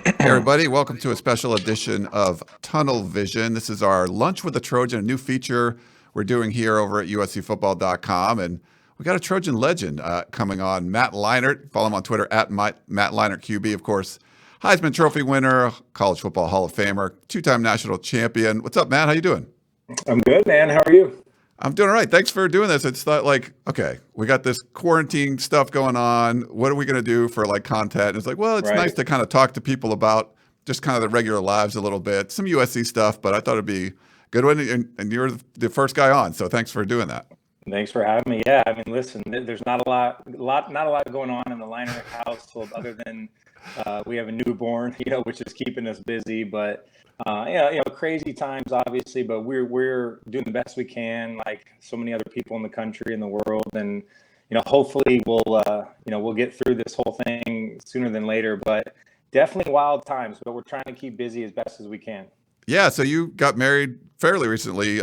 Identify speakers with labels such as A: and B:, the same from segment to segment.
A: Hey everybody, welcome to a special edition of Tunnel Vision. This is our Lunch with the Trojan, a new feature we're doing here over at uscfootball.com. And we got a Trojan legend coming on, Matt Leinart. Follow him on Twitter at Matt Leinart QB, of course. Heisman Trophy winner, College Football Hall of Famer, two-time national champion. What's up, Matt? How you doing?
B: I'm good, man. How are you?
A: I'm doing all right. Thanks for doing this. It's not like, okay, we got this quarantine stuff going on. What are we going to do for like content? And it's like, well, it's nice to kind of talk to people about just kind of the regular lives a little bit, some USC stuff, but I thought it'd be a good one. And you're the first guy on, so thanks for doing that.
B: Thanks for having me. Yeah, I mean, listen, there's not a lot going on in the Leinart household other than we have a newborn, which is keeping us busy. But crazy times, obviously. But we're doing the best we can, like so many other people in the country and the world. And hopefully we'll get through this whole thing sooner than later. But definitely wild times. But we're trying to keep busy as best as we can.
A: Yeah. So you got married fairly recently,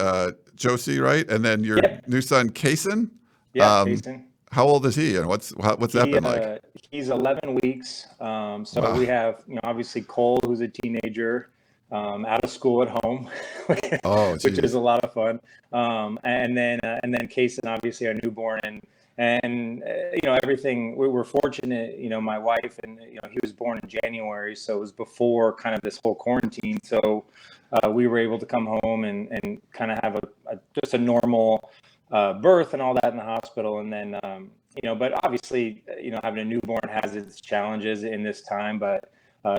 A: Josie, right? And then your new son, Cayson.
B: Yeah, Cayson.
A: How old is he, and what's that been like?
B: He's 11 weeks. So we have, obviously Cole, who's a teenager, out of school at home, which is a lot of fun. And then Cayson, obviously our newborn, and everything. We're fortunate, my wife, and he was born in January, so it was before kind of this whole quarantine. So we were able to come home and kind of have just a normal birth and all that in the hospital. And then, but obviously, having a newborn has its challenges in this time, but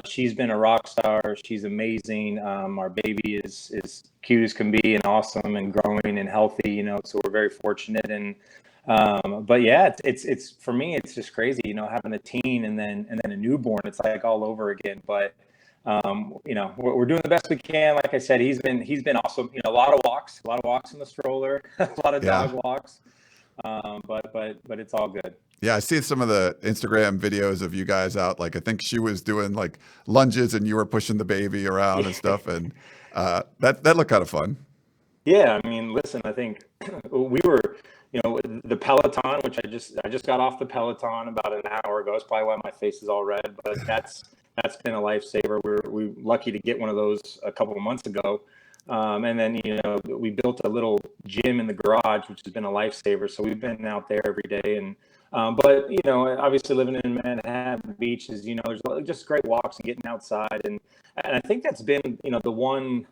B: she's been a rock star. She's amazing. Our baby is cute as can be and awesome and growing and healthy, so we're very fortunate. And, but yeah, it's for me, it's just crazy, having a teen and then a newborn. It's like all over again, but we're doing the best we can. Like I said, he's been awesome. A lot of walks in the stroller, a lot of dog walks. But it's all good.
A: Yeah, I see some of the Instagram videos of you guys out. Like, I think she was doing like lunges and you were pushing the baby around and stuff. And that looked kind of fun.
B: Yeah, I mean, listen, I think we were, the Peloton, which I just got off the Peloton about an hour ago. It's probably why my face is all red, but that's been a lifesaver. We're lucky to get one of those a couple of months ago. And then, we built a little gym in the garage, which has been a lifesaver. So we've been out there every day. And, but, obviously living in Manhattan Beach is, there's just great walks and getting outside. And I think that's been, the one,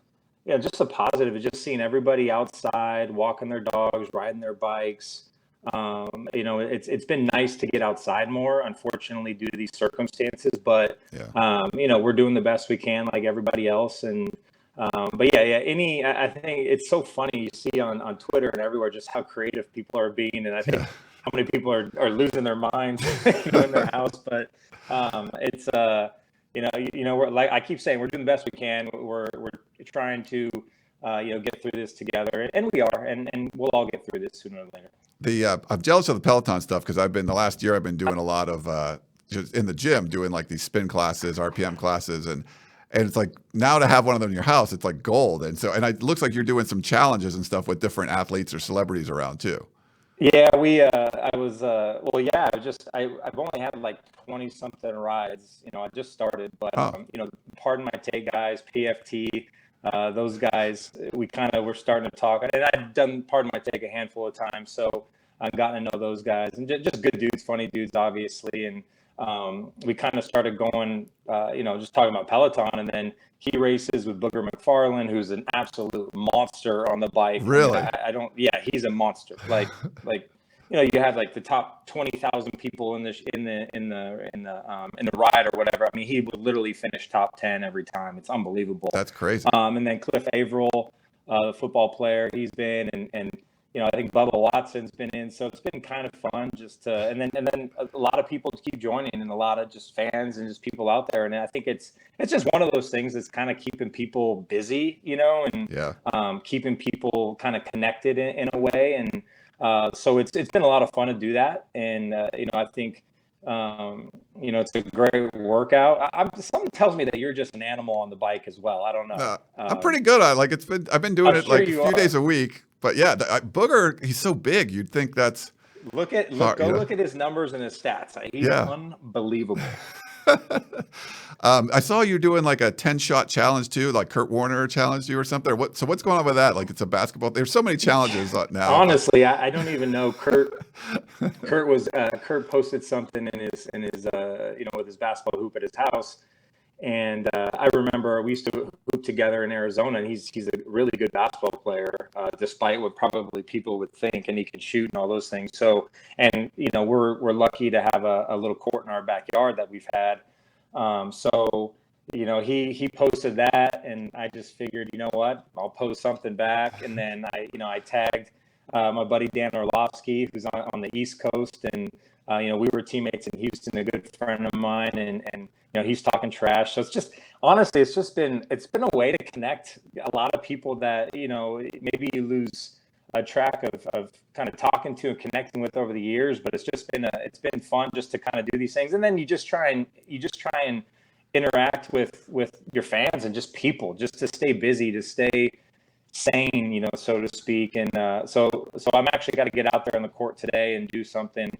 B: just a positive is just seeing everybody outside, walking their dogs, riding their bikes. It's been nice to get outside more, unfortunately, due to these circumstances, but, we're doing the best we can like everybody else. And, but I think it's so funny. You see on Twitter and everywhere just how creative people are being. And I think how many people are losing their minds in their house, but, it's, we're like, I keep saying we're doing the best we can. We're trying to, get through this together, and we are, and we'll all get through this sooner or later.
A: I'm jealous of the Peloton stuff because the last year I've been doing a lot of just in the gym, doing like these spin classes, RPM classes, and it's like now to have one of them in your house, it's like gold. And so, it looks like you're doing some challenges and stuff with different athletes or celebrities around too.
B: Yeah, I've only had like 20 something rides. I just started, but Pardon My Take guys, PFT, those guys, we're starting to talk, and I've done Pardon My Take a handful of times, so I've gotten to know those guys, and just good dudes, funny dudes, obviously. And we kind of started going, just talking about Peloton, and then he races with Booger McFarland, who's an absolute monster on the bike.
A: Really?
B: He's a monster. Like, you have like the top 20,000 people in the ride or whatever. I mean, he would literally finish top 10 every time. It's unbelievable.
A: That's crazy.
B: And then Cliff Averill, the football player, he's been, and I think Bubba Watson's been in, so it's been kind of fun just to, and then a lot of people keep joining, and a lot of just fans and just people out there, and I think it's just one of those things that's kind of keeping people busy, and keeping people kind of connected in a way, and so it's been a lot of fun to do that, and I think it's a great workout. Something tells me that you're just an animal on the bike as well. I don't know.
A: I'm pretty good. I've been doing it like a few days a week. But yeah, Booger, he's so big. You'd think that's
B: look at his numbers and his stats. He's unbelievable.
A: I saw you doing like a 10-shot challenge too, like Kurt Warner challenged you or something. So what's going on with that? Like it's a basketball. There's so many challenges now.
B: Honestly, I don't even know. Kurt posted something in his with his basketball hoop at his house, and I remember we used to hoop together in Arizona, and he's a really good basketball player, despite what probably people would think, and he can shoot and all those things. So, and we're lucky to have a little court in our backyard that we've had. So he posted that, and I just figured, you know what, I'll post something back, and then I tagged my buddy Dan Orlovsky, who's on the East Coast, and we were teammates in Houston, a good friend of mine, and he's talking trash. So it's just, honestly, it's been a way to connect a lot of people that maybe you lose a track of kind of talking to and connecting with over the years. But it's been fun just to kind of do these things, and then you just try and interact with your fans and just people, just to stay busy, to stay sane, so to speak. And so I'm actually got to get out there on the court today and do something,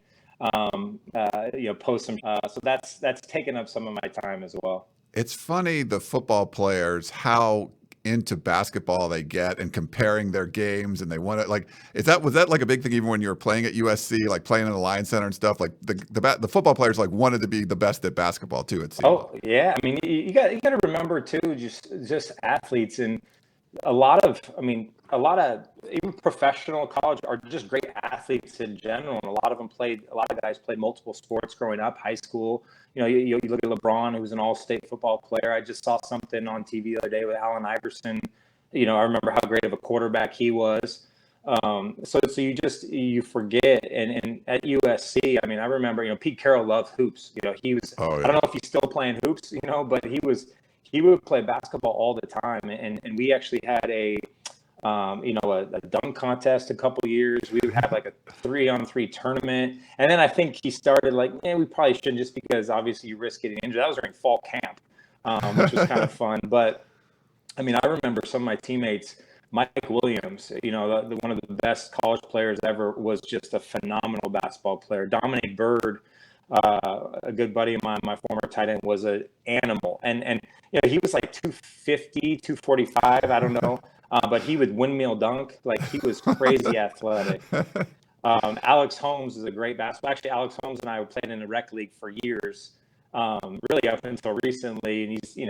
B: post some. So that's taken up some of my time as well.
A: It's funny, the football players, how into basketball they get and comparing their games, and they want to, like, was that like a big thing even when you were playing at USC, like playing in the Lions Center and stuff? Like the football players like wanted to be the best at basketball too, it seemed.
B: Oh yeah, I mean you got to remember too, just athletes, and a lot of even professional college are just great athletes in general, and a lot of guys played multiple sports growing up, high school. You look at LeBron, who's an all-state football player. I just saw something on TV the other day with Allen Iverson. I remember how great of a quarterback he was. So you forget, and at USC, I remember, Pete Carroll loved hoops. He was,
A: Oh, yeah.
B: I don't know if he's still playing hoops, but he would play basketball all the time. And we actually had a dunk contest a couple years. We would have like a 3-on-3 tournament. And then I think he started we probably shouldn't, just because obviously you risk getting injured. That was during fall camp, which was kind of fun. But I remember some of my teammates, Mike Williams, one of the best college players ever, was just a phenomenal basketball player. Dominic Byrd, a good buddy of mine, my former tight end, was an animal. And he was like 250, 245, I don't know. But he would windmill dunk. Like, he was crazy athletic. Alex Holmes is a great basketball. Actually, Alex Holmes and I played in the rec league for years, really up until recently. And he's, you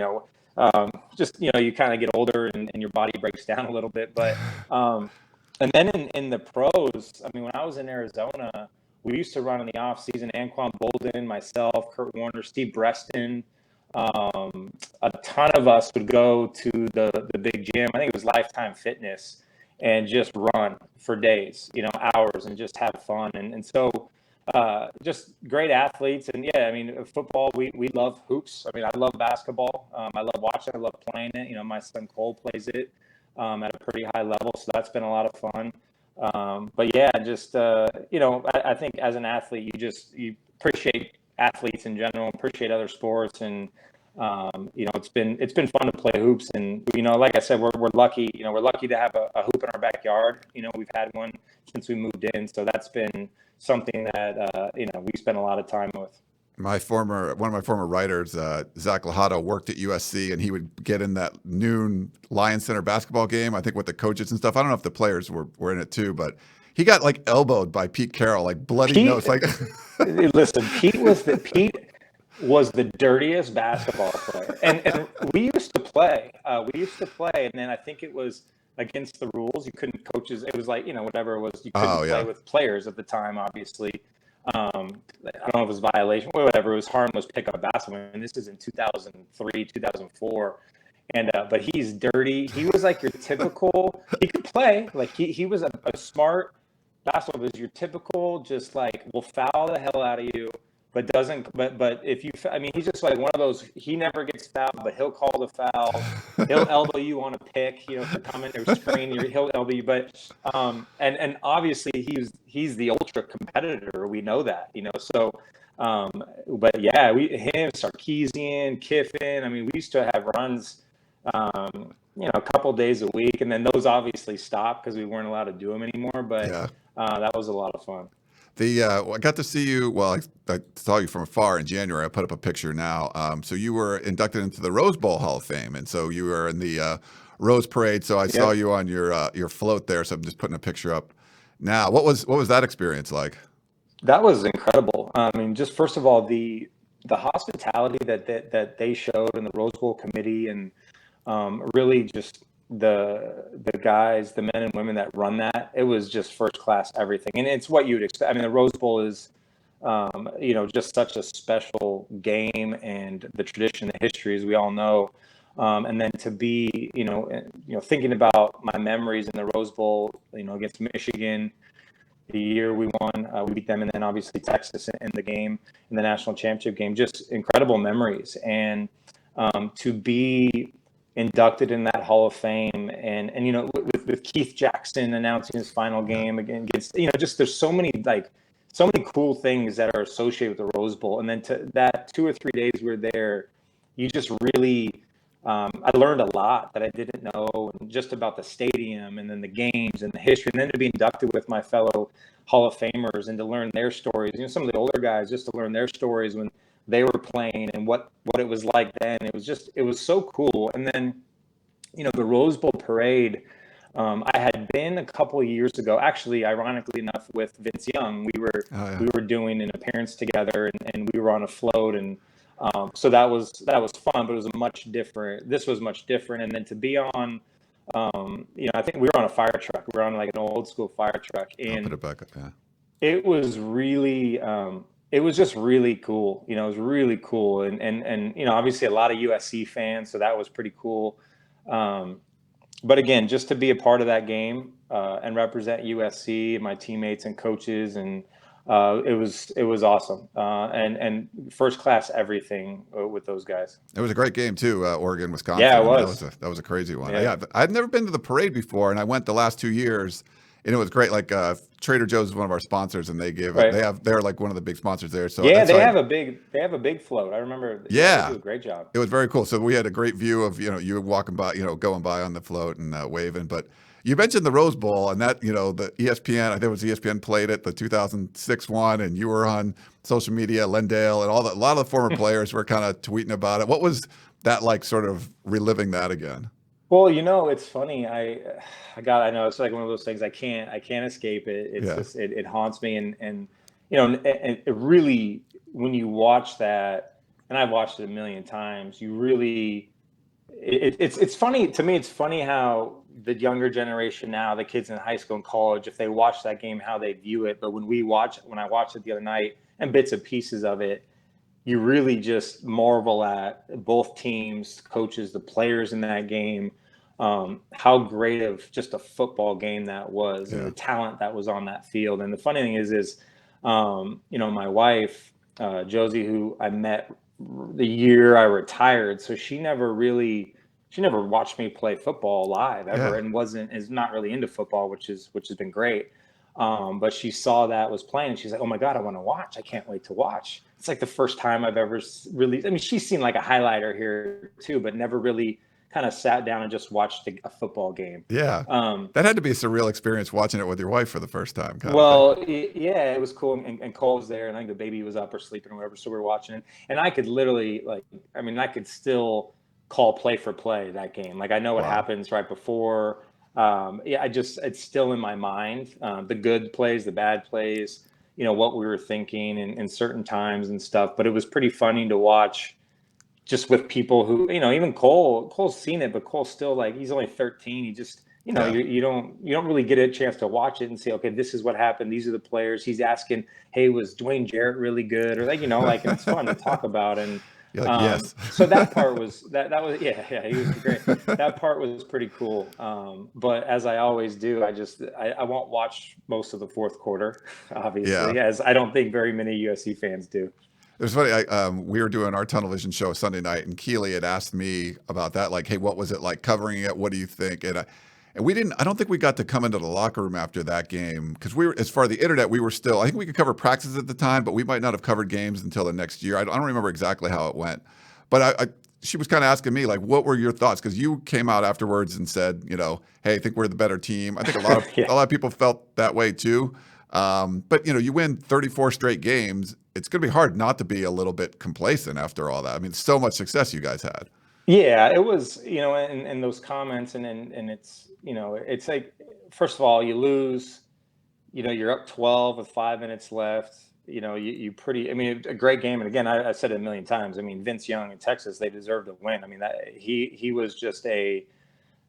B: kind of get older and your body breaks down a little bit. But and then in the pros, when I was in Arizona, we used to run in the off season. Anquan Bolden, myself, Kurt Warner, Steve Breston. A ton of us would go to the big gym. I think it was Lifetime Fitness, and just run for days, hours, and just have fun. And so just great athletes. And yeah, football, we love hoops. I love basketball. I love watching. I love playing it. My son Cole plays it at a pretty high level, so that's been a lot of fun. But yeah, just I think as an athlete, you appreciate athletes in general, appreciate other sports, and it's been fun to play hoops. And like I said, we're lucky. We're lucky to have a hoop in our backyard. We've had one since we moved in, so that's been something that we spend a lot of time with.
A: One of my former writers, Zach Lahado, worked at USC, and he would get in that noon Lions Center basketball game, I think with the coaches and stuff. I don't know if the players were in it too, but he got like elbowed by Pete Carroll, like bloody nose. Like,
B: listen, Pete was the dirtiest basketball player, and we used to play. And then I think it was against the rules. You couldn't, coaches. It was like, whatever it was. You couldn't play with players at the time, obviously. I don't know if it was violation or whatever. It was harmless pickup basketball. And this is in 2003, 2004. And but he's dirty. He was like your typical. He could play. Like he was a smart basketball. Was your typical, just like, will foul the hell out of you, but doesn't. But if you, he's just like one of those. He never gets fouled, but he'll call the foul. He'll elbow you on a pick, for coming or screen. He'll elbow you. But and obviously he's the ultra competitor. We know that, So, but yeah, him, Sarkisian, Kiffin. We used to have runs, a couple days a week, and then those obviously stopped because we weren't allowed to do them anymore. But that was a lot of fun.
A: I got to see you. Well, I saw you from afar in January. I put up a picture now. So you were inducted into the Rose Bowl Hall of Fame, and so you were in the Rose Parade. So I saw you on your float there. So I'm just putting a picture up now. What was that experience like?
B: That was incredible. I mean, just first of all, the hospitality that they showed in the Rose Bowl committee, and really just the guys, the men and women that run that, it was just first class everything. And it's what you'd expect. I mean, the Rose Bowl is, just such a special game, and the tradition, the history, as we all know. And then to be, thinking about my memories in the Rose Bowl, against Michigan, the year we won, we beat them, and then obviously Texas in the game, in the national championship game, just incredible memories. And to be inducted in that Hall of Fame, and with Keith Jackson announcing his final game against, just there's so many cool things that are associated with the Rose Bowl. And then to that 2 or 3 days we were there, you just really, I learned a lot that I didn't know, and just about the stadium, and then the games and the history, and then to be inducted with my fellow Hall of Famers and to learn their stories. Some of the older guys, just to learn their stories when they were playing and what it was like then. It was so cool. And then, the Rose Bowl parade, I had been a couple of years ago, actually, ironically enough, with Vince Young. We were doing an appearance together, and we were on a float, and so that was fun, but it was this was much different. And then to be on, I think we were on a fire truck. We were on like an old school fire truck, and
A: I'll put it back up. Yeah.
B: it was really, it was just really cool. It was really cool. And obviously a lot of USC fans, so that was pretty cool. But again, just to be a part of that game, and represent USC, my teammates and coaches, and it was awesome, and first class everything with those guys.
A: It was a great game too, Oregon, Wisconsin.
B: Yeah, it was.
A: That was a crazy one.
B: Yeah.
A: I'd never been to the parade before, and I went the last 2 years, and it was great. Like Trader Joe's is one of our sponsors, and they're like one of the big sponsors there. So
B: yeah, they have a big float. I remember.
A: Yeah,
B: they do a great job.
A: It was very cool. So we had a great view of you walking by, going by on the float and waving, but. You mentioned the Rose Bowl, and that, the ESPN, I think it was ESPN played it, the 2006 one, and you were on social media, Lendale, and a lot of the former players were kind of tweeting about it. What was that like, sort of reliving that again?
B: Well, it's funny. I know it's like one of those things I can't escape it. It's just, it haunts me. And it really, when you watch that, and I've watched it a million times, you really, it's funny to me. It's funny how the younger generation now, the kids in high school and college, if they watch that game, how they view it. But when I watched it the other night, and bits and pieces of it, you really just marvel at both teams, coaches, the players in that game, how great of just a football game that was, and the talent that was on that field. And the funny thing is my wife, Josie, who I met the year I retired, so she never watched me play football live ever, and is not really into football, which has been great. But she saw that was playing, and she's like, "Oh my God, I want to watch! I can't wait to watch." It's like the first time I've ever really. I mean, she's seen like a highlighter here too, but never really kind of sat down and just watched a football game.
A: Yeah, that had to be a surreal experience watching it with your wife for the first time.
B: Yeah, it was cool, and Cole was there, and I think the baby was up or sleeping or whatever, so we were watching it, and I could literally I could still call play for play that game. Like I know what happens right before. It's still in my mind. The good plays, the bad plays, what we were thinking in certain times and stuff. But it was pretty funny to watch, just with people who, even Cole's seen it, but Cole's still he's only 13. He just, you don't really get a chance to watch it and say, okay, this is what happened. These are the players. He's asking, hey, was Dwayne Jarrett really good? Or and it's fun to talk about. And
A: you're like, yes.
B: So that part was he was great. That part was pretty cool. But as I always do, I won't watch most of the fourth quarter, obviously, as I don't think very many USC fans do.
A: It was funny. We were doing our Tunnel Vision show Sunday night, and Keely had asked me about that. Like, hey, what was it like covering it? What do you think? And we didn't. I don't think we got to come into the locker room after that game, because we were, as far as the internet, we were still. I think we could cover practices at the time, but we might not have covered games until the next year. I don't remember exactly how it went, but she was kind of asking me, like, what were your thoughts? Because you came out afterwards and said, hey, I think we're the better team. I think a lot of people felt that way too. But you win 34 straight games. It's going to be hard not to be a little bit complacent after all that. I mean, so much success you guys had.
B: Yeah, it was, and those comments and it's, it's like, first of all, you lose, you're up 12 with 5 minutes left. You pretty, I mean, a great game. And again, I said it a million times. I mean, Vince Young in Texas, they deserve to win. I mean, that he was just they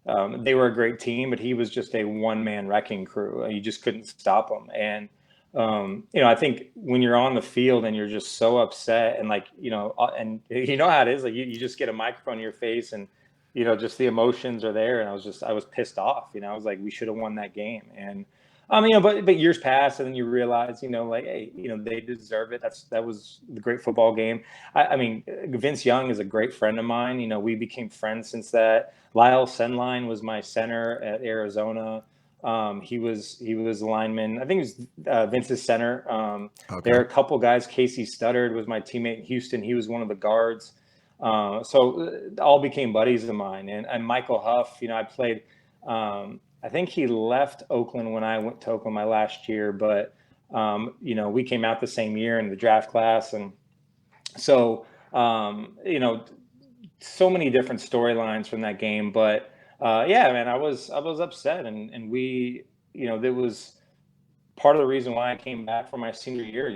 B: were a great team, but he was just a one-man wrecking crew. You just couldn't stop him. And, I think when you're on the field and you're just so upset and and you know how it is, like you just get a microphone in your face and, just the emotions are there. And I was pissed off, I was like, we should have won that game. And, but years pass and then you realize, hey, they deserve it. That was the great football game. I mean, Vince Young is a great friend of mine. We became friends since that. Lyle Senline was my center at Arizona. He was a lineman. I think it was Vince's center.
A: Okay.
B: There are a couple guys. Casey Studdard was my teammate in Houston. He was one of the guards. So all became buddies of mine. And Michael Huff, I played. I think he left Oakland when I went to Oakland my last year, but we came out the same year in the draft class, and so so many different storylines from that game. But yeah, man, I was upset, and we, that was part of the reason why I came back for my senior year.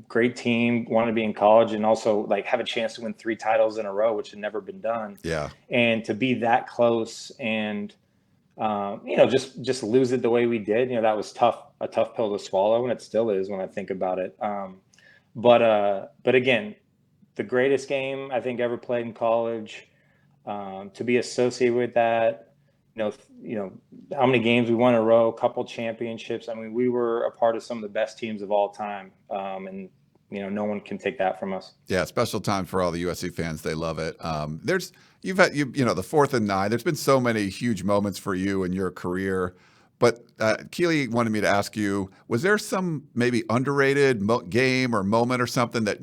B: Great team, wanted to be in college, and also have a chance to win 3 titles in a row, which had never been done.
A: Yeah, and
B: to be that close and just lose it the way we did. That was a tough pill to swallow, and it still is when I think about it. But again, the greatest game I think ever played in college. To be associated with that, how many games we won in a row, a couple championships. I mean, we were a part of some of the best teams of all time, and no one can take that from us.
A: Yeah, special time for all the USC fans. They love it. You've had the 4th and 9. There's been so many huge moments for you in your career. But Keely wanted me to ask you: was there some maybe underrated game or moment or something that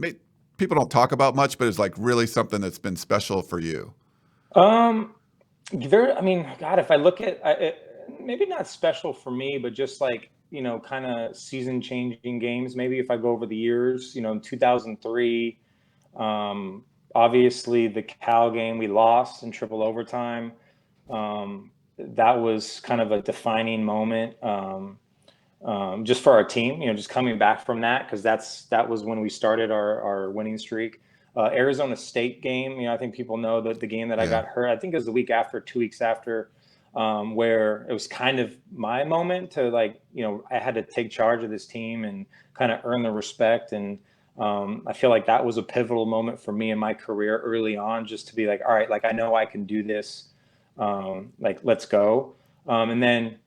A: people don't talk about much, but is really something that's been special for you?
B: I mean, God, if I look at maybe not special for me, but just kind of season changing games. Maybe if I go over the years, in 2003, obviously the Cal game, we lost in triple overtime. That was kind of a defining moment, just for our team, just coming back from that. Cause that was when we started our winning streak. Arizona State game, I think people know that the game that I got hurt, I think it was the week after, 2 weeks after, where it was kind of my moment to I had to take charge of this team and kind of earn the respect. And I feel like that was a pivotal moment for me in my career early on, just to be all right, I know I can do this. Let's go. And then,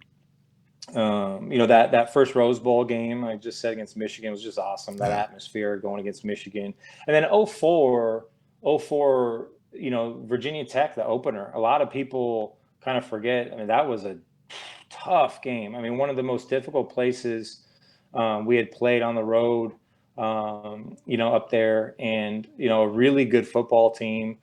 B: that first Rose Bowl game I just said against Michigan was just awesome. That atmosphere going against Michigan. And then 04, Virginia Tech, the opener. A lot of people kind of forget. I mean, that was a tough game. I mean, one of the most difficult places we had played on the road, up there, and, a really good football team.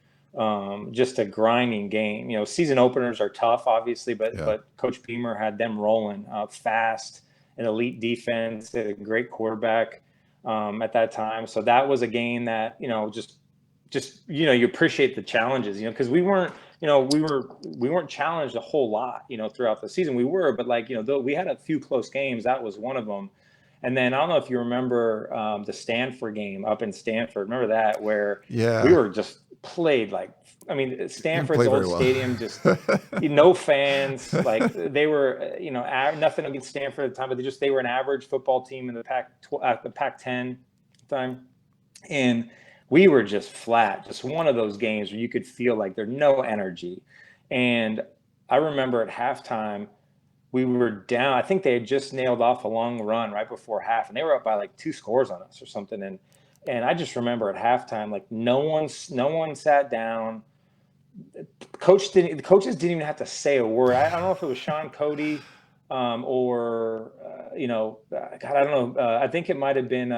B: Just a grinding game. Season openers are tough, obviously, but Coach Beamer had them rolling fast, an elite defense, had a great quarterback at that time. So that was a game that just you appreciate the challenges, because we weren't challenged a whole lot, throughout the season. We were, but though we had a few close games, that was one of them. And then I don't know if you remember the Stanford game up in Stanford. Remember that, where we were just played Stanford's old stadium, just no fans. They were, nothing against Stanford at the time, but they were an average football team in the Pac-10 time, and we were just flat. Just one of those games where you could feel there's no energy. And I remember at halftime, we were down. I think they had just nailed off a long run right before half, and they were up by 2 scores on us or something. And I just remember at halftime, no one sat down. The coaches didn't even have to say a word. I don't know if it was Sean Cody or God, I don't know. I think it might have been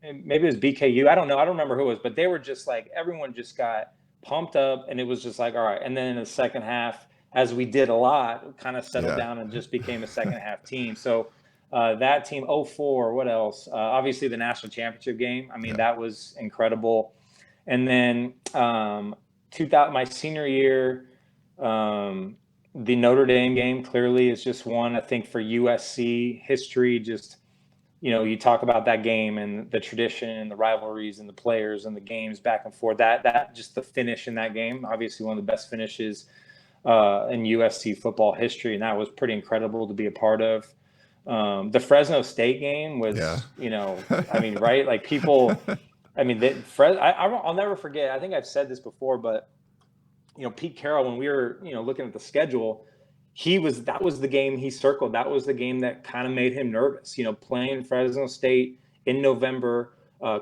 B: maybe it was BKU. I don't know. I don't remember who it was, but they were just everyone just got pumped up, and it was just all right. And then in the second half, as we did a lot, kind of settled down and just became a second half team. So That team, '04, what else? Obviously the national championship game. I mean, that was incredible. And then 2000, my senior year, the Notre Dame game clearly is just one, I think, for USC history. Just, you talk about that game and the tradition and the rivalries and the players and the games back and forth. That just the finish in that game, obviously one of the best finishes in USC football history, and that was pretty incredible to be a part of. The Fresno State game was, I mean, right? Like people, I mean, I'll never forget. I think I've said this before, but Pete Carroll, when we were, looking at the schedule, that was the game he circled. That was the game that kind of made him nervous. Playing Fresno State in November.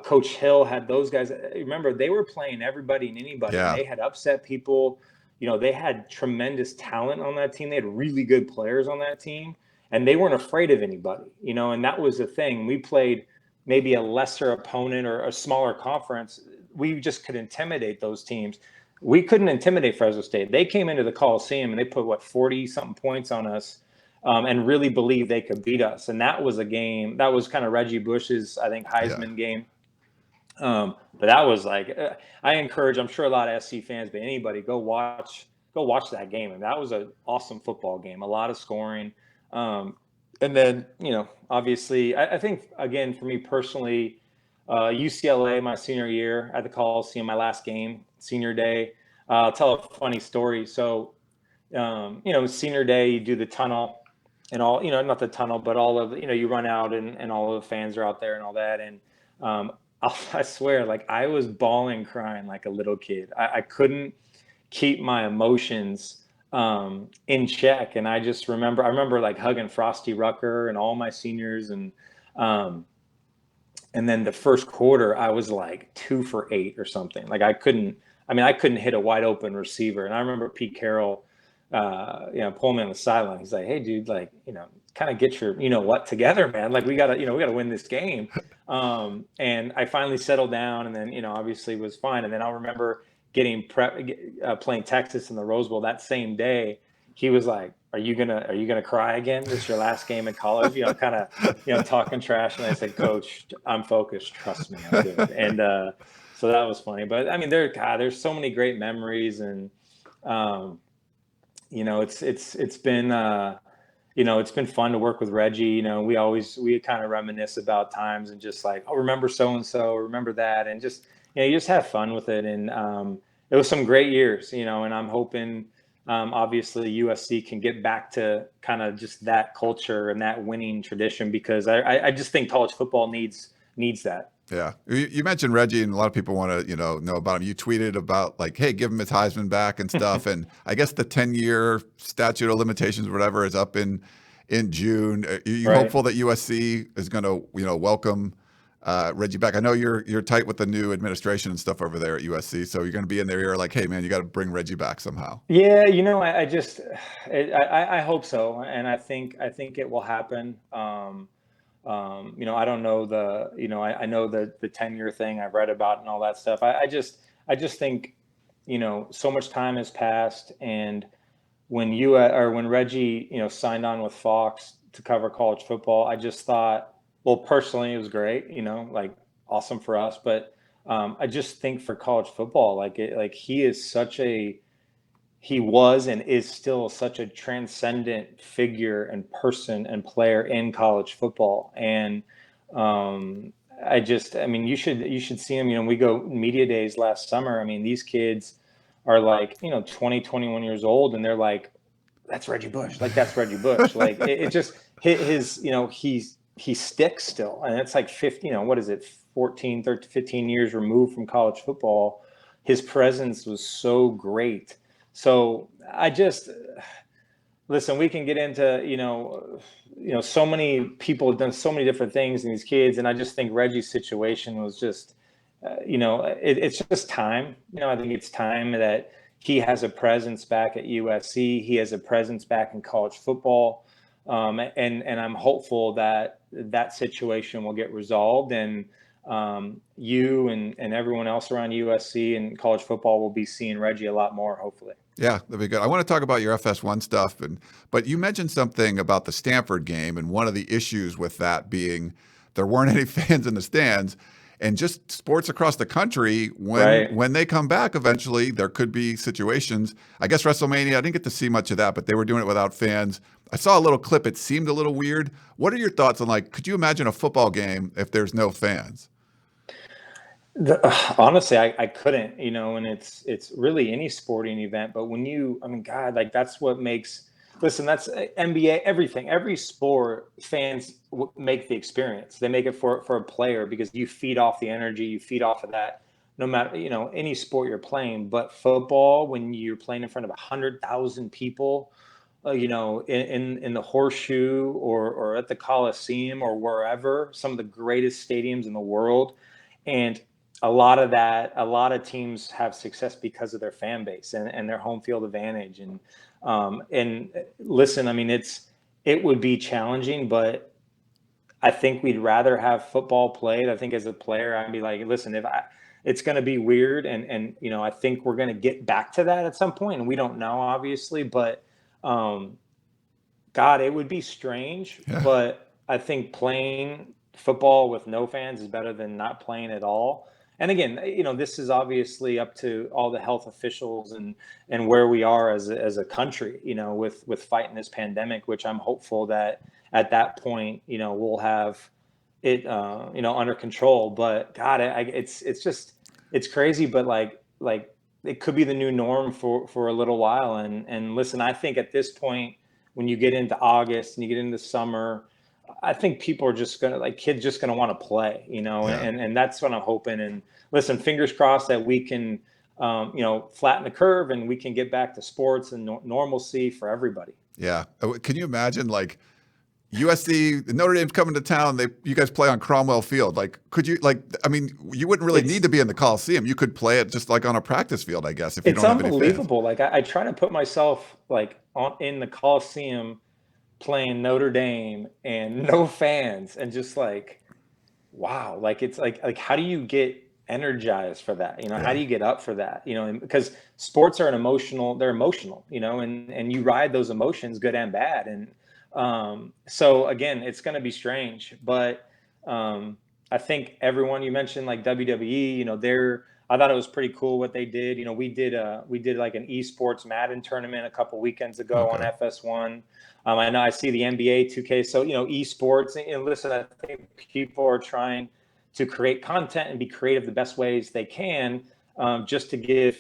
B: Coach Hill had those guys. Remember, they were playing everybody and anybody.
A: Yeah.
B: And they had upset people. They had tremendous talent on that team. They had really good players on that team, and they weren't afraid of anybody. And that was the thing. We played maybe a lesser opponent or a smaller conference. We just could intimidate those teams. We couldn't intimidate Fresno State. They came into the Coliseum and they put 40-something points on us, and really believed they could beat us. And that was a game that was kind of Reggie Bush's, I think, Heisman game. But that was like, I encourage, I'm sure a lot of SC fans, but anybody, go watch that game. And that was an awesome football game, a lot of scoring. And then, obviously, I think, again, for me personally, UCLA, my senior year at the Coliseum, my last game, senior day. I'll tell a funny story. So, senior day, you do the tunnel and all, not the tunnel, but all of, you run out and all of the fans are out there and all that. And I swear, like, I was bawling, crying like a little kid. I couldn't keep my emotions in check. And I remember like hugging Frosty Rucker and all my seniors. And then the first quarter, I was like 2 for 8 or something. Like I couldn't hit a wide open receiver. And I remember Pete Carroll, pulling me on the sideline. He's like, "Hey, dude, like, kind of get your, what together, man. Like we gotta win this game." And I finally settled down, and then, obviously was fine. And then I remember playing Texas in the Rose Bowl that same day. He was like, Are you gonna cry again? This is your last game in college, kind of, talking trash. And I said, "Coach, I'm focused. Trust me, I'm good." And so that was funny. But I mean, there's so many great memories, and it's been it's been fun to work with Reggie. We kind of reminisce about times and just like, oh, remember so and so, remember that, and just you just have fun with it. And it was some great years, and I'm hoping. Obviously, USC can get back to kind of just that culture and that winning tradition, because I just think college football needs that.
A: Yeah. You mentioned Reggie, and a lot of people want to, know about him. You tweeted about like, hey, give him his Heisman back and stuff. And I guess the 10-year statute of limitations or whatever is up in June. Are you hopeful that USC is going to, welcome Reggie back? I know you're tight with the new administration and stuff over there at USC, so you're going to be in their ear like, hey man, you got to bring Reggie back somehow.
B: Yeah, I hope so, and I think it will happen. I don't know I know the 10-year thing I've read about and all that stuff. I just think, so much time has passed, and when Reggie, signed on with Fox to cover college football, I just thought, well, personally, it was great, like awesome for us. But I just think for college football, he was and is still such a transcendent figure and person and player in college football. And you should see him. We go media days last summer. I mean, these kids are like, 20, 21 years old, and they're like, that's Reggie Bush. Like, that's Reggie Bush. Like it just his, he sticks still. And it's like 14, 13, 15 years removed from college football. His presence was so great. So listen, we can get into, so many people have done so many different things in these kids. And I just think Reggie's situation was just, it's just time. I think it's time that he has a presence back at USC. He has a presence back in college football. And I'm hopeful that situation will get resolved. And you and everyone else around USC and college football will be seeing Reggie a lot more, hopefully.
A: Yeah, that'd be good. I want to talk about your FS1 stuff, but you mentioned something about the Stanford game, and one of the issues with that being there weren't any fans in the stands, and just sports across the country
B: Right.
A: when they come back eventually, there could be situations. I guess WrestleMania, I didn't get to see much of that, but they were doing it without fans. I saw a little clip. It seemed a little weird. What are your thoughts on, like, could you imagine a football game if there's no fans?
B: Honestly, I couldn't, and it's really any sporting event. But I mean, God, like that's what makes. Listen, that's NBA. Everything, every sport, fans make the experience. They make it for a player because you feed off the energy, you feed off of that. No matter any sport you're playing, but football, when you're playing in front of 100,000 people, in the Horseshoe or at the Coliseum or wherever, some of the greatest stadiums in the world, and a lot of teams have success because of their fan base and their home field advantage. And listen, I mean, it would be challenging, but I think we'd rather have football played. I think as a player, I'd be like, listen, it's going to be weird. And I think we're going to get back to that at some point, and we don't know, obviously, but God, it would be strange,
A: Yeah.
B: but I think playing football with no fans is better than not playing at all. And again, this is obviously up to all the health officials and where we are as a country, with fighting this pandemic, which I'm hopeful that at that point, we'll have it, under control. But God, it's crazy, but like it could be the new norm for a little while. And listen, I think at this point, when you get into August and you get into summer, I think people are just kids just gonna want to play,
A: Yeah.
B: and that's what I'm hoping. And listen, fingers crossed that we can, flatten the curve and we can get back to sports and normalcy for everybody.
A: Yeah. Can you imagine, like, USC, Notre Dame's coming to town. You guys play on Cromwell Field. Like, could you, like, I mean, you wouldn't really need to be in the Coliseum. You could play it just like on a practice field, I guess, if you
B: It's
A: don't have any fans.
B: unbelievable. Like I try to put myself in the Coliseum playing Notre Dame and no fans and just like, wow, like it's like how do you get energized for that? How
A: Yeah.
B: do you get up for that? And because sports are they're emotional, and you ride those emotions, good and bad. And so again, it's going to be strange, but I think everyone you mentioned, like WWE, I thought it was pretty cool what they did. We did like an esports Madden tournament a couple weekends ago on
A: Okay.
B: FS1. I know I see the NBA 2K. So, esports, and listen, I think people are trying to create content and be creative the best ways they can, just to give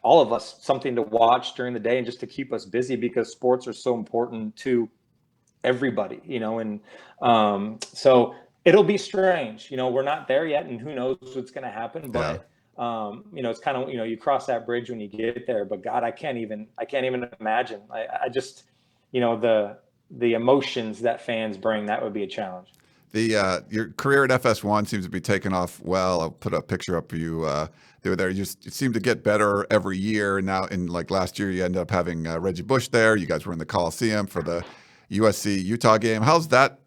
B: all of us something to watch during the day and just to keep us busy, because sports are so important to everybody, and so it'll be strange. We're not there yet, and who knows what's going to happen,
A: Yeah.
B: but it's kind of, you cross that bridge when you get there. But God, I can't even imagine. I just, the emotions that fans bring, that would be a challenge.
A: Your career at FS1 seems to be taking off well. I'll put a picture up of you. They were there. You seem to get better every year. Now, in like last year, you ended up having Reggie Bush there. You guys were in the Coliseum for the USC Utah game. How's that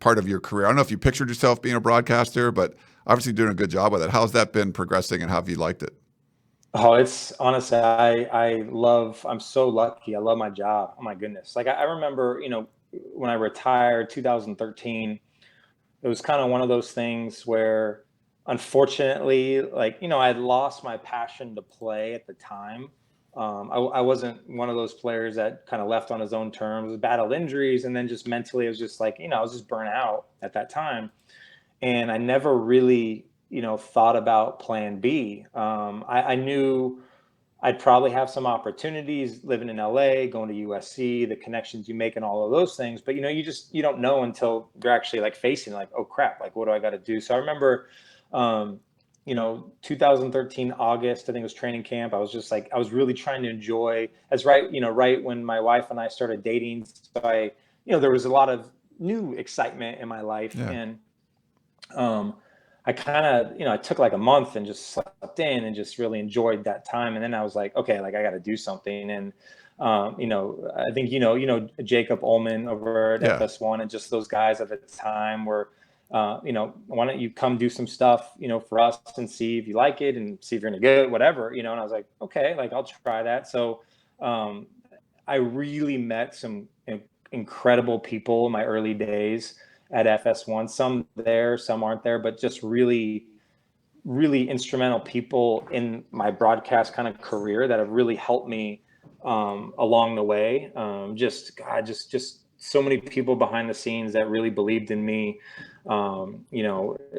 A: part of your career? I don't know if you pictured yourself being a broadcaster, but obviously doing a good job with it. How's that been progressing, and how have you liked it?
B: Oh, it's honestly, I'm so lucky. I love my job. Oh my goodness. Like I remember, when I retired 2013, it was kind of one of those things where, unfortunately, like, I had lost my passion to play at the time. I wasn't one of those players that kind of left on his own terms, battled injuries, and then just mentally, it was just like, I was just burnt out at that time. And I never really, thought about plan B. I knew I'd probably have some opportunities living in LA, going to USC, the connections you make and all of those things. But, you don't know until you're actually like facing like, oh crap, like what do I got to do? So I remember, 2013 August, I think it was training camp. I was just like, I was really trying to enjoy right when my wife and I started dating. So there was a lot of new excitement in my life.
A: Yeah.
B: And I kind of, I took like a month and just slept in and just really enjoyed that time. And then I was like, okay, like I got to do something. And, I think, Jacob Ullman over at
A: Yeah.
B: FS1 and just those guys at the time were, why don't you come do some stuff, for us and see if you like it and see if you're any good, whatever, and I was like, okay, like I'll try that. So I really met some incredible people in my early days at FS1, some there, some aren't there, but just really, really instrumental people in my broadcast kind of career that have really helped me along the way. Just so many people behind the scenes that really believed in me,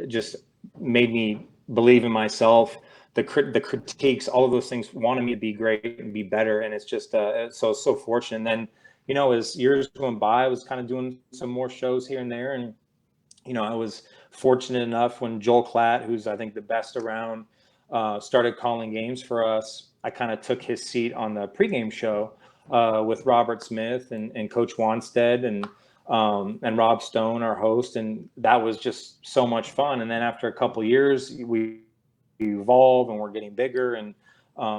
B: just made me believe in myself. The critiques, all of those things wanted me to be great and be better. And it's just so fortunate. And then, as years went by, I was kind of doing some more shows here and there. And, I was fortunate enough when Joel Klatt, who's I think the best around, started calling games for us. I kind of took his seat on the pregame show with Robert Smith and Coach Wanstead and Rob Stone, our host, and that was just so much fun. And then after a couple of years, we evolved and we're getting bigger. And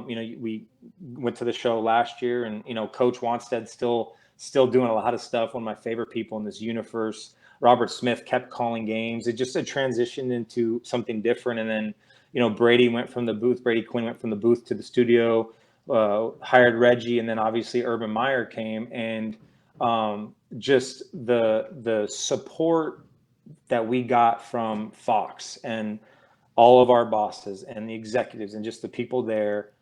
B: we went to the show last year, and Coach Wanstead still doing a lot of stuff. One of my favorite people in this universe. Robert Smith kept calling games. It just transitioned into something different. And then, Brady Quinn went from the booth to the studio, hired Reggie, and then obviously Urban Meyer came, and just the support that we got from Fox and all of our bosses and the executives and just the people there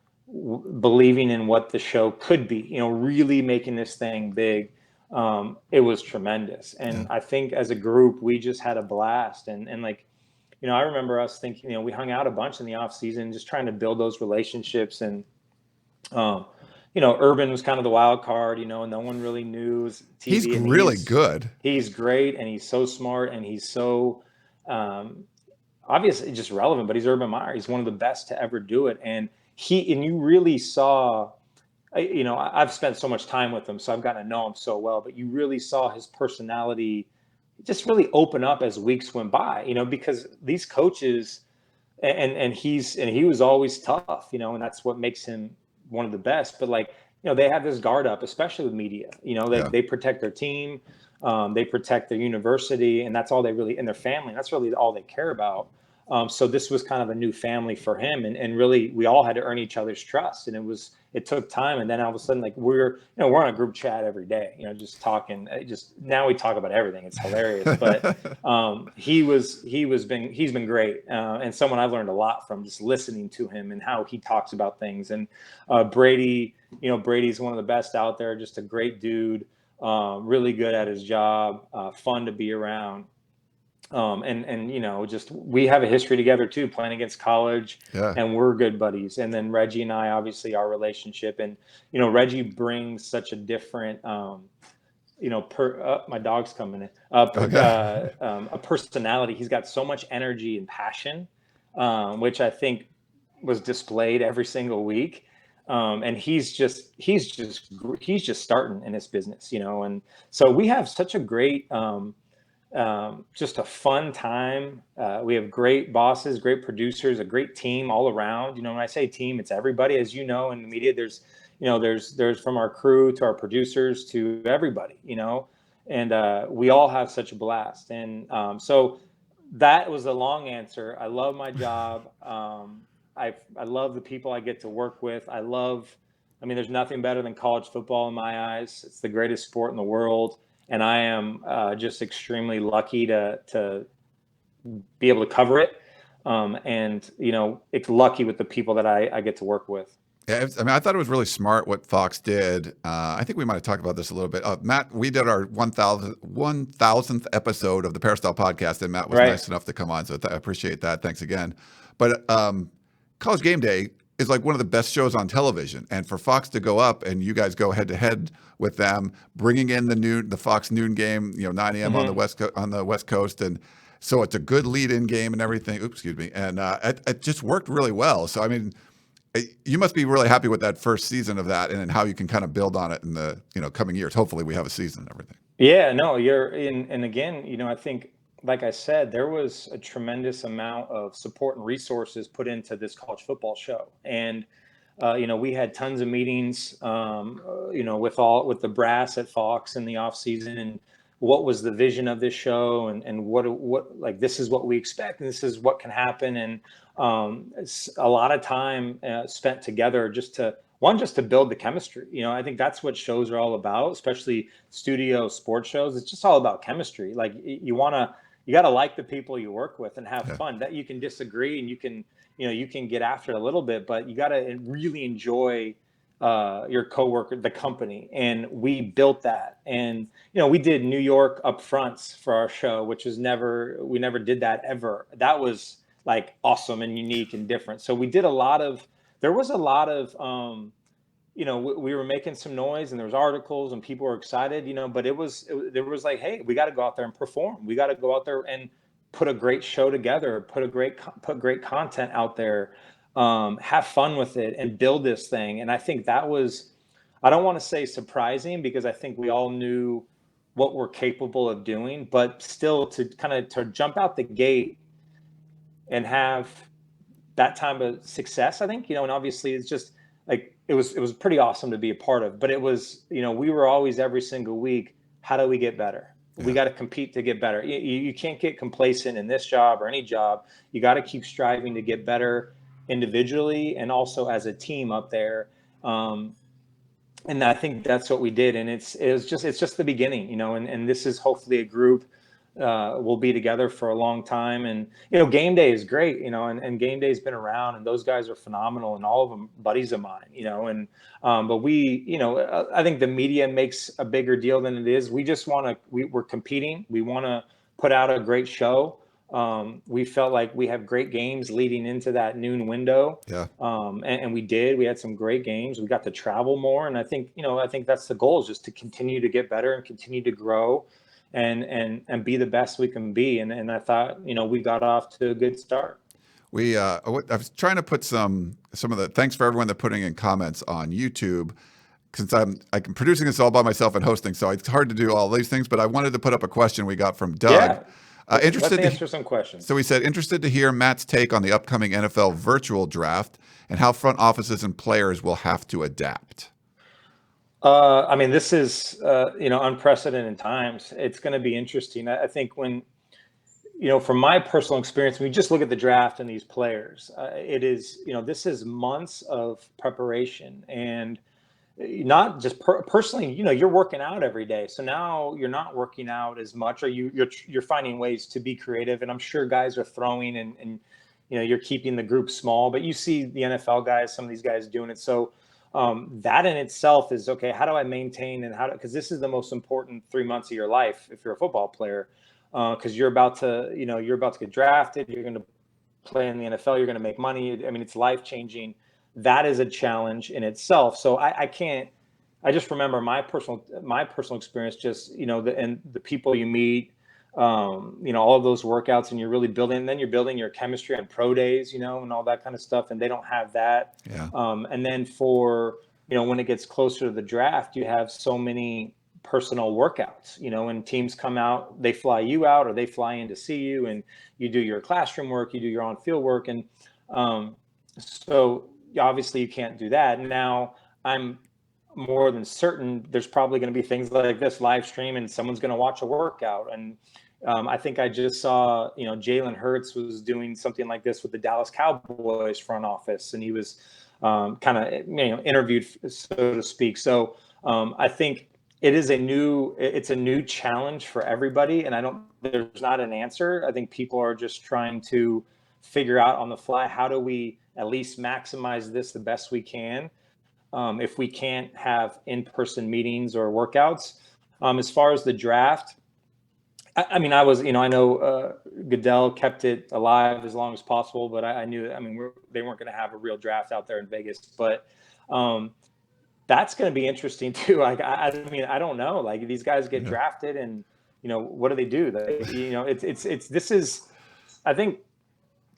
B: believing in what the show could be, really making this thing big. It was tremendous. And I think as a group, we just had a blast. And like, I remember us thinking, we hung out a bunch in the off season, just trying to build those relationships. And, Urban was kind of the wild card, and no one really knew TV.
A: He's really good.
B: He's great. And he's so smart, and he's so, obviously just relevant, but he's Urban Meyer. He's one of the best to ever do it. And you really saw, I've spent so much time with him, so I've gotten to know him so well, but you really saw his personality just really open up as weeks went by, because these coaches and he was always tough, and that's what makes him one of the best. But like, they have this guard up, especially with media, they protect their team, they protect their university, and that's all they really, and their family, and that's really all they care about. So this was kind of a new family for him, and really we all had to earn each other's trust, and it took time. And then all of a sudden, like we're on a group chat every day, just talking. Now we talk about everything. It's hilarious. But he's been great, and someone I've learned a lot from, just listening to him and how he talks about things. And Brady, Brady's one of the best out there. Just a great dude, really good at his job, fun to be around. Just we have a history together too, playing against college, and we're good buddies. And then Reggie and I, obviously our relationship, and Reggie brings such a different, my dog's coming in, a personality. He's got so much energy and passion, which I think was displayed every single week. And he's just starting in this business, and so we have such a great, just a fun time. We have great bosses, great producers, a great team all around. When I say team, it's everybody. As in the media, there's from our crew to our producers to everybody, and we all have such a blast. And so that was a long answer. I love my job. I love the people I get to work with. There's nothing better than college football in my eyes. It's the greatest sport in the world. And I am just extremely lucky to be able to cover it. It's lucky with the people that I get to work with.
A: Yeah, I thought it was really smart what Fox did. I think we might have talked about this a little bit. Matt, we did our 1,000th episode of the Peristyle podcast, and Matt was nice enough to come on. So I appreciate that. Thanks again. But College Game Day is like one of the best shows on television, and for Fox to go up and you guys go head to head with them, bringing in the Fox noon game, 9 a.m. on the West Coast, and so it's a good lead-in game and everything. Oops, excuse me, and it just worked really well. So you must be really happy with that first season of that, and then how you can kind of build on it in the coming years. Hopefully, we have a season and everything.
B: Yeah, no, you're in, and again, I think, like I said, there was a tremendous amount of support and resources put into this college football show. And, we had tons of meetings, with the brass at Fox in the off season. And what was the vision of this show, and what like this is what we expect, and this is what can happen. And it's a lot of time spent together just to build the chemistry. I think that's what shows are all about, especially studio sports shows. It's just all about chemistry. Like you got to like the people you work with and have fun. That you can disagree and you can get after it a little bit, but you got to really enjoy your coworker, the company. And we built that. And we did New York upfronts for our show, which we never did that ever. That was like awesome and unique and different. So there was a lot of we were making some noise, and there was articles and people were excited, but there was like, hey, we got to go out there and perform. We got to go out there and put a great show together, put great content out there, have fun with it, and build this thing. And I think that was, I don't want to say surprising, because I think we all knew what we're capable of doing, but still to jump out the gate and have that time of success, I think, and obviously it's just like, it was pretty awesome to be a part of. But it was, we were always, every single week, how do we get better? Yeah. We got to compete to get better. You can't get complacent in this job or any job. You got to keep striving to get better individually and also as a team up there. And I think that's what we did. And it's just the beginning, and this is hopefully a group we'll be together for a long time. And game day is great, and game day's been around, and those guys are phenomenal, and all of them buddies of mine, and but we, I think the media makes a bigger deal than it is. We just we're competing. We want to put out a great show. We felt like we have great games leading into that noon window.
A: Yeah.
B: And we did. We had some great games. We got to travel more, and I think that's the goal, is just to continue to get better and continue to grow and be the best we can be. And I thought, we got off to a good start.
A: I was trying to put some of the, thanks for everyone that putting in comments on YouTube, since I'm producing this all by myself and hosting, so it's hard to do all these things, but I wanted to put up a question we got from Doug.
B: Yeah. Let's answer some questions.
A: So he said, interested to hear Matt's take on the upcoming NFL virtual draft and how front offices and players will have to adapt.
B: This is, unprecedented times. It's going to be interesting. I think when, from my personal experience, when we just look at the draft and these players, it is, this is months of preparation, and not just personally, you're working out every day. So now you're not working out as much, or you're finding ways to be creative. And I'm sure guys are throwing and you're keeping the group small, but you see the NFL guys, some of these guys doing it. So that in itself is, okay, how do I maintain, and because this is the most important 3 months of your life if you're a football player, because you're about to get drafted, you're going to play in the NFL, you're going to make money. It's life changing. That is a challenge in itself. So I just remember my personal experience, just, and the people you meet, all of those workouts, and you're really building your chemistry on pro days, and all that kind of stuff. And they don't have that.
A: Yeah.
B: And then for, when it gets closer to the draft, you have so many personal workouts, when teams come out, they fly you out or they fly in to see you, and you do your classroom work, you do your on-field work. And so obviously you can't do that. Now I'm more than certain there's probably going to be things like this live stream, and someone's going to watch a workout. And I think I just saw, Jalen Hurts was doing something like this with the Dallas Cowboys front office, and he was kind of, interviewed, so to speak. So I think it's a new challenge for everybody, and there's not an answer. I think people are just trying to figure out on the fly, how do we at least maximize this the best we can, if we can't have in-person meetings or workouts. As far as the draft, I know Goodell kept it alive as long as possible, but I knew, they weren't going to have a real draft out there in Vegas. But that's going to be interesting too. Like, I don't know. Like, these guys get drafted, and what do they do? I think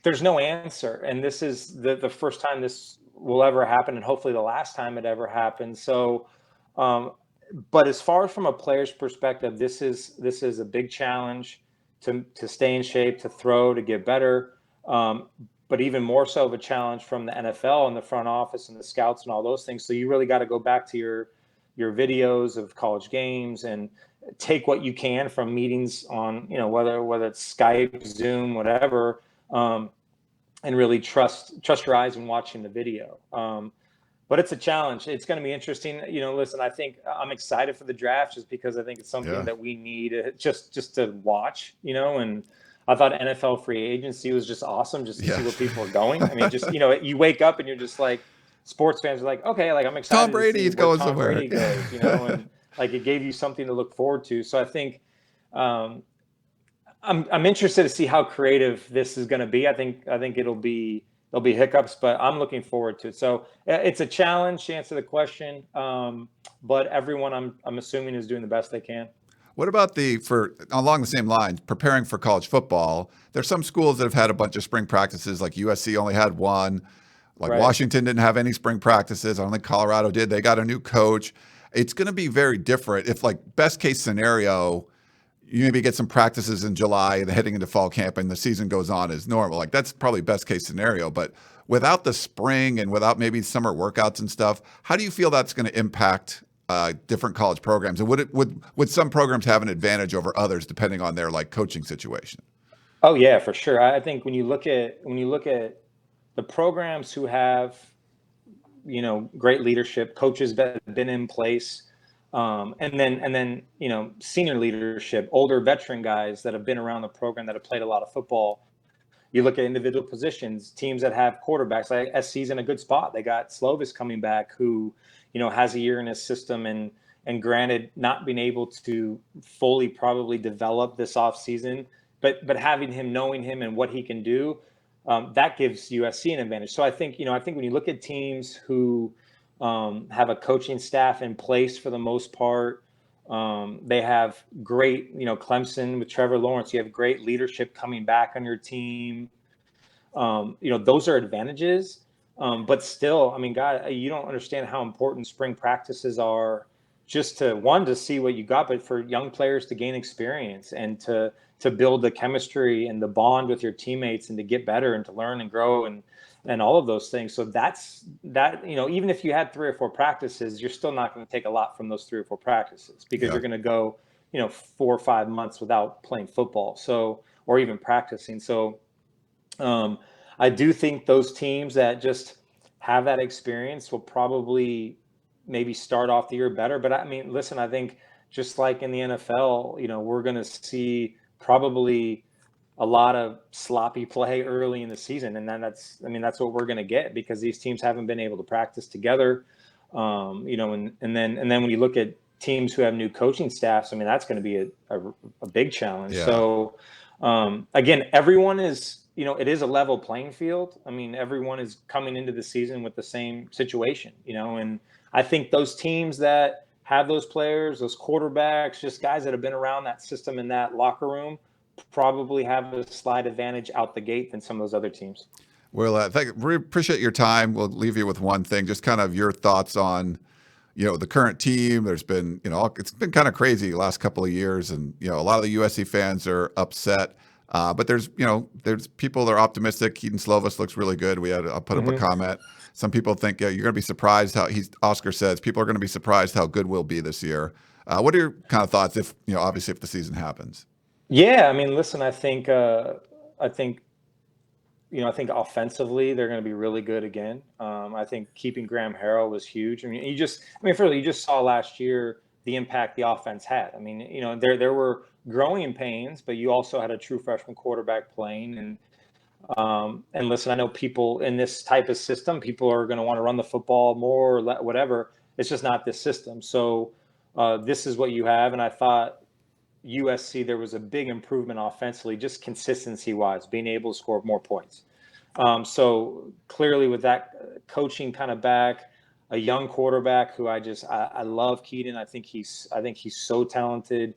B: there's no answer, and this is the first time this will ever happen, and hopefully the last time it ever happens. So, but as far as from a player's perspective, this is a big challenge to stay in shape, to throw, to get better. But even more so of a challenge from the NFL and the front office and the scouts and all those things. So you really got to go back to your videos of college games and take what you can from meetings on, whether it's Skype, Zoom, whatever, and really trust your eyes when watching the video. But it's a challenge. It's going to be interesting. Listen, I think I'm excited for the draft just because I think it's something that we need just to watch, and I thought NFL free agency was just awesome just to see where people are going. I mean, just, you wake up and you're just like, sports fans are like, okay, like I'm excited
A: Tom Brady's going
B: Tom
A: somewhere.
B: Brady goes, and like it gave you something to look forward to. So I think I'm interested to see how creative this is going to be. I think there'll be hiccups, but I'm looking forward to it. So it's a challenge to answer the question. But everyone I'm assuming is doing the best they can.
A: What about along the same lines, preparing for college football? There's some schools that have had a bunch of spring practices, like USC only had one. Like Washington didn't have any spring practices. I don't think Colorado did. They got a new coach. It's going to be very different. If, like, best case scenario, you maybe get some practices in July and heading into fall camp and the season goes on as normal. Like, that's probably best case scenario. But without the spring and without maybe summer workouts and stuff, how do you feel that's going to impact different college programs? And would some programs have an advantage over others depending on their, like, coaching situation?
B: Oh yeah, for sure. I think when you look at the programs who have, great leadership, coaches that have been in place, and then senior leadership, older veteran guys that have been around the program that have played a lot of football. You look at individual positions, teams that have quarterbacks. Like SC's in a good spot. They got Slovis coming back, who has a year in his system, and granted, not being able to fully probably develop this offseason, but having him, knowing him and what he can do, that gives USC an advantage. So I think when you look at teams who have a coaching staff in place for the most part, they have great, Clemson with Trevor Lawrence, you have great leadership coming back on your team. Those are advantages. But still, I mean, God, you don't understand how important spring practices are, just to see what you got, but for young players to gain experience and to build the chemistry and the bond with your teammates and to get better and to learn and grow and all of those things. So that's even if you had 3 or 4 practices, you're still not going to take a lot from those 3 or 4 practices because you're going to go, 4 or 5 months without playing football. So, or even practicing. So, I do think those teams that just have that experience will probably maybe start off the year better. But I mean, listen, I think just like in the NFL, we're going to see probably a lot of sloppy play early in the season. And then that's what we're going to get because these teams haven't been able to practice together. And then when you look at teams who have new coaching staffs, I mean, that's going to be a big challenge. Yeah. So again, everyone is, it is a level playing field. I mean, everyone is coming into the season with the same situation, and I think those teams that have those players, those quarterbacks, just guys that have been around that system in that locker room, probably have a slight advantage out the gate than some of those other teams.
A: Well, we appreciate your time. We'll leave you with one thing, just kind of your thoughts on, the current team. There's been, it's been kind of crazy the last couple of years, and, a lot of the USC fans are upset. But there's people that are optimistic. Keaton Slovis looks really good. I'll put up a comment. Some people think you're going to be surprised Oscar says people are going to be surprised how good we'll be this year. What are your kind of thoughts if, obviously if the season happens?
B: Yeah, I mean, listen, I think offensively they're going to be really good again. I think keeping Graham Harrell was huge. I mean, you just saw last year the impact the offense had. I mean, there were growing pains, but you also had a true freshman quarterback playing. And listen, I know people in this type of system, people are going to want to run the football more or whatever. It's just not this system. So this is what you have. And I thought USC, there was a big improvement offensively, just consistency wise, being able to score more points. So clearly with that coaching kind of back, a young quarterback who I love Keaton. I think he's so talented,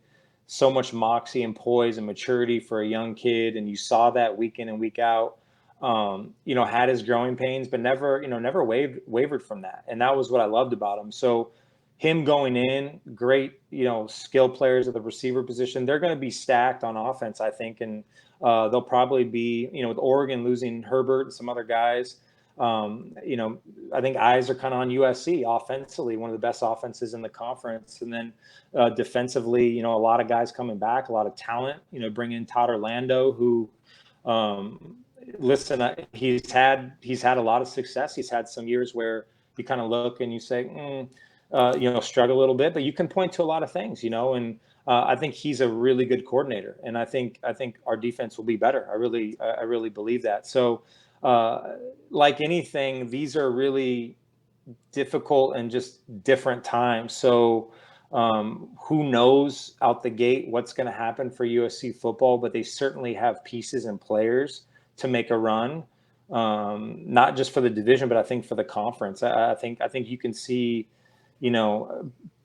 B: so much moxie and poise and maturity for a young kid. And you saw that week in and week out, had his growing pains, but never wavered from that. And that was what I loved about him. So him going in, great, skill players at the receiver position. They're going to be stacked on offense, I think. And they'll probably be, with Oregon losing Herbert and some other guys, I think eyes are kind of on USC offensively, one of the best offenses in the conference. And then defensively, a lot of guys coming back, a lot of talent, bring in Todd Orlando, who, he's had a lot of success. He's had some years where you kind of look and you say, struggle a little bit, but you can point to a lot of things, and I think he's a really good coordinator, and I think our defense will be better. I really believe that. So, like anything, these are really difficult and just different times. So, who knows out the gate what's going to happen for USC football? But they certainly have pieces and players to make a run, not just for the division, but I think for the conference. I think you can see,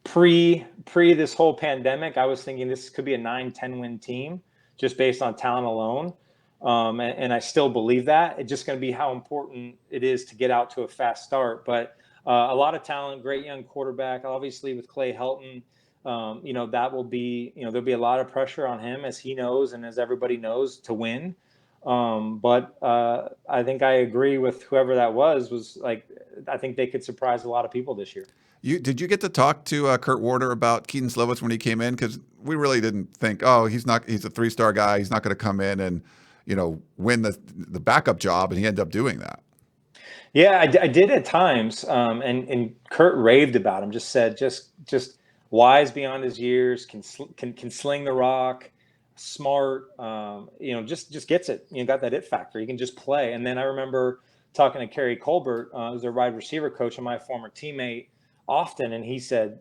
B: pre this whole pandemic, I was thinking this could be a 9-10 win team just based on talent alone. And I still believe that. It's just going to be how important it is to get out to a fast start. But a lot of talent, great young quarterback, obviously with Clay Helton, that will be, there'll be a lot of pressure on him, as he knows and as everybody knows, to win. But I think I agree with whoever that was like, I think they could surprise a lot of people this year.
A: Did you get to talk to Kurt Warner about Keenan Lewis when he came in? Because we really didn't think, he's a 3-star guy, he's not going to come in and win the backup job, and he ended up doing that.
B: Yeah, I did at times, and Kurt raved about him. Just said, just wise beyond his years, can sling the rock, smart, just gets it. Got that it factor. He can just play. And then I remember talking to Kerry Colbert, who's a wide receiver coach and my former teammate, often, and he said,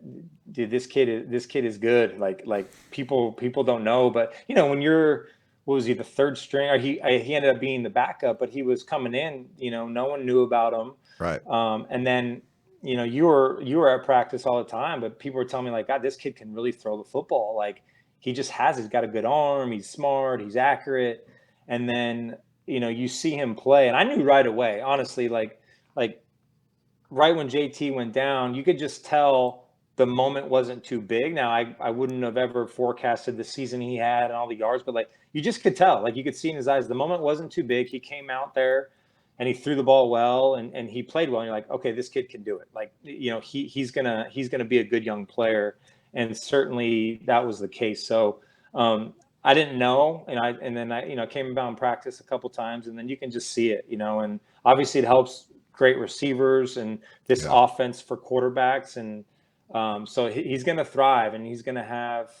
B: dude, this kid is good. Like people don't know, but when you're, what was he, the third string, or he ended up being the backup, but he was coming in, no one knew about him.
A: Right.
B: And then, you were at practice all the time, but people were telling me, like, God, this kid can really throw the football. Like, he's got a good arm. He's smart. He's accurate. And then, you see him play, and I knew right away, honestly, like right when JT went down, you could just tell the moment wasn't too big. Now, I wouldn't have ever forecasted the season he had and all the yards, but like, you just could tell, like, you could see in his eyes, the moment wasn't too big. He came out there and he threw the ball well, and he played well. And you're like, okay, this kid can do it. Like, he's gonna be a good young player. And certainly that was the case. So, I didn't know. And then I came about in practice a couple times, and then you can just see it, and obviously it helps great receivers and this offense for quarterbacks. And so he's going to thrive, and he's going to have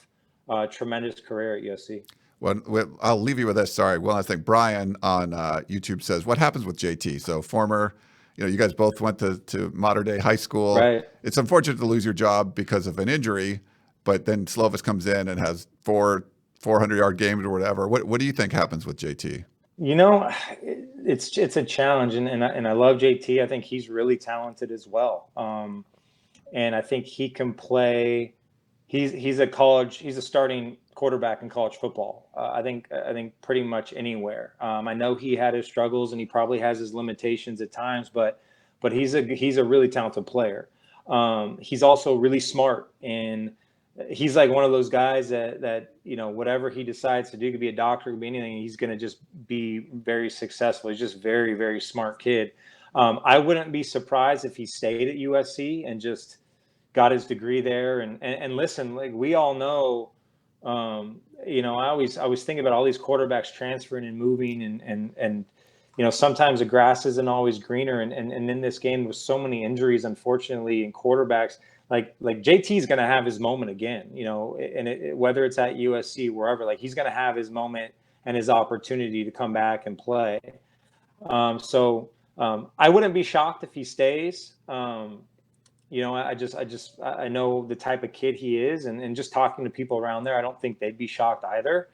B: a tremendous career at USC.
A: Well, I'll leave you with this. Sorry. Well, I think Brian on YouTube says, what happens with JT? So former, you guys both went to modern day high school.
B: Right.
A: It's unfortunate to lose your job because of an injury, but then Slovis comes in and has 400-yard games or whatever. What do you think happens with JT?
B: It's a challenge, and I love JT. I think he's really talented as well. And I think he can play. He's a starting quarterback in college football. I think pretty much anywhere. I know he had his struggles, and he probably has his limitations at times, but he's a really talented player. He's also really smart, and he's like one of those guys that whatever he decides to do, could be a doctor, could be anything, he's going to just be very successful. He's just very, very smart kid. I wouldn't be surprised if he stayed at USC and just got his degree there. And listen, like, we all know, I always think about all these quarterbacks transferring and moving, and sometimes the grass isn't always greener. And in this game, with so many injuries, unfortunately, in quarterbacks, like JT is going to have his moment again, and whether it's at USC, wherever, like, he's going to have his moment and his opportunity to come back and play. So I wouldn't be shocked if he stays. I know the type of kid he is, and just talking to people around there, I don't think they'd be shocked either.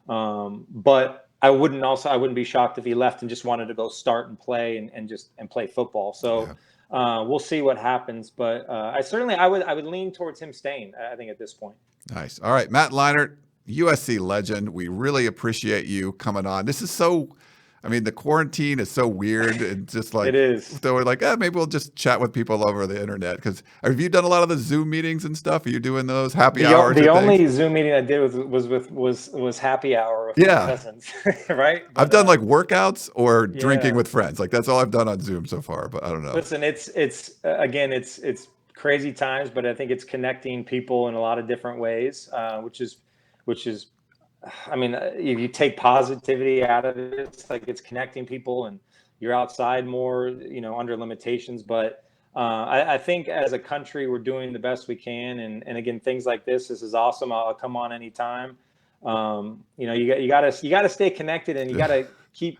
B: But I wouldn't be shocked if he left and just wanted to go start and play and play football. So. Yeah. We'll see what happens, but I would lean towards him staying, I think, at this point.
A: Nice. All right, Matt Leinart, USC legend. We really appreciate you coming on. This is so, I mean, the quarantine is so weird. It's just like,
B: It is.
A: so we're like, maybe we'll just chat with people over the internet. Because have you done a lot of the Zoom meetings and stuff? Are you doing those happy hours?
B: The only Zoom meeting I did was happy hour with my cousins, right? But,
A: I've done like workouts or drinking
B: yeah.
A: with friends. Like that's all I've done on Zoom so far. But I don't know.
B: Listen, it's crazy times, but I think it's connecting people in a lot of different ways, which is, I mean, if you take positivity out of it, it's like it's connecting people, and you're outside more, under limitations. But I think as a country, we're doing the best we can, and again, things like this is awesome. I'll come on anytime. You gotta stay connected, and you gotta keep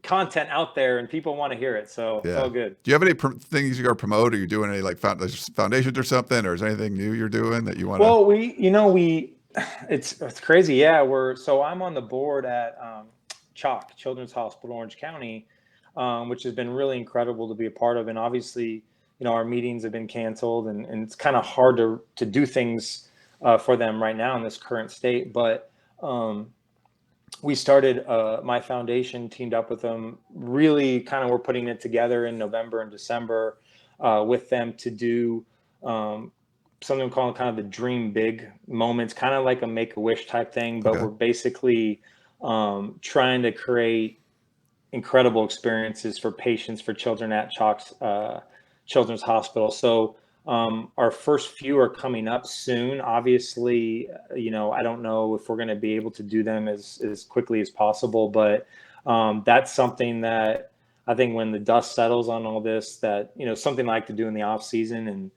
B: content out there, and people want to hear it. So it's all good.
A: Do you have any things you got to promote? Are you doing any like foundations or something, or is there anything new you're doing that you want to?
B: Well, it's crazy. Yeah, I'm on the board at CHOC, Children's Hospital Orange County, which has been really incredible to be a part of. And obviously, our meetings have been canceled, and it's kind of hard to do things for them right now in this current state. But we started my foundation, teamed up with them. Really, kind of, we're putting it together in November and December with them to do something called kind of the dream big moments, kind of like a Make-A-Wish type thing, but we're basically trying to create incredible experiences for patients, for children at CHOC's Children's Hospital. So our first few are coming up soon. Obviously, I don't know if we're going to be able to do them as quickly as possible, but that's something that I think when the dust settles on all this, that, something I like to do in the off season. And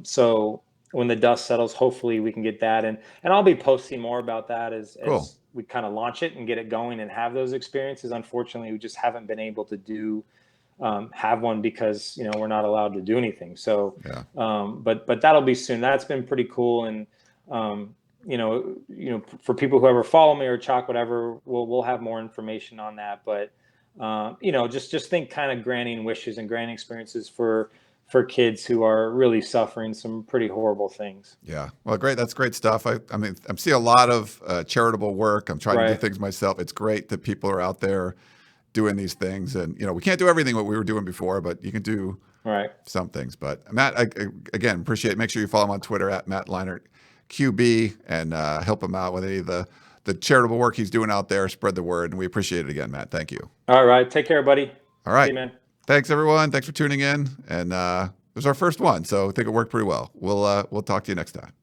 B: so when the dust settles, hopefully we can get that. And I'll be posting more about that as we kind of launch it and get it going and have those experiences. Unfortunately, we just haven't been able to have one because, we're not allowed to do anything. So, but that'll be soon. That's been pretty cool. And, for people who ever follow me or CHOC, whatever, we'll have more information on that. But, just think kind of granting wishes and granting experiences for kids who are really suffering some pretty horrible things.
A: Yeah. Well, great. That's great stuff. I mean, I'm seeing a lot of charitable work. I'm trying to do things myself. It's great that people are out there doing these things. And, we can't do everything what we were doing before, but you can do some things. But Matt, again, appreciate it. Make sure you follow him on Twitter at Matt Leinart QB and help him out with any of the charitable work he's doing out there. Spread the word. And we appreciate it again, Matt. Thank you.
B: All right. Take care, buddy.
A: All right.
B: See you, man.
A: Thanks, everyone. Thanks for tuning in. And it was our first one, so I think it worked pretty well. We'll talk to you next time.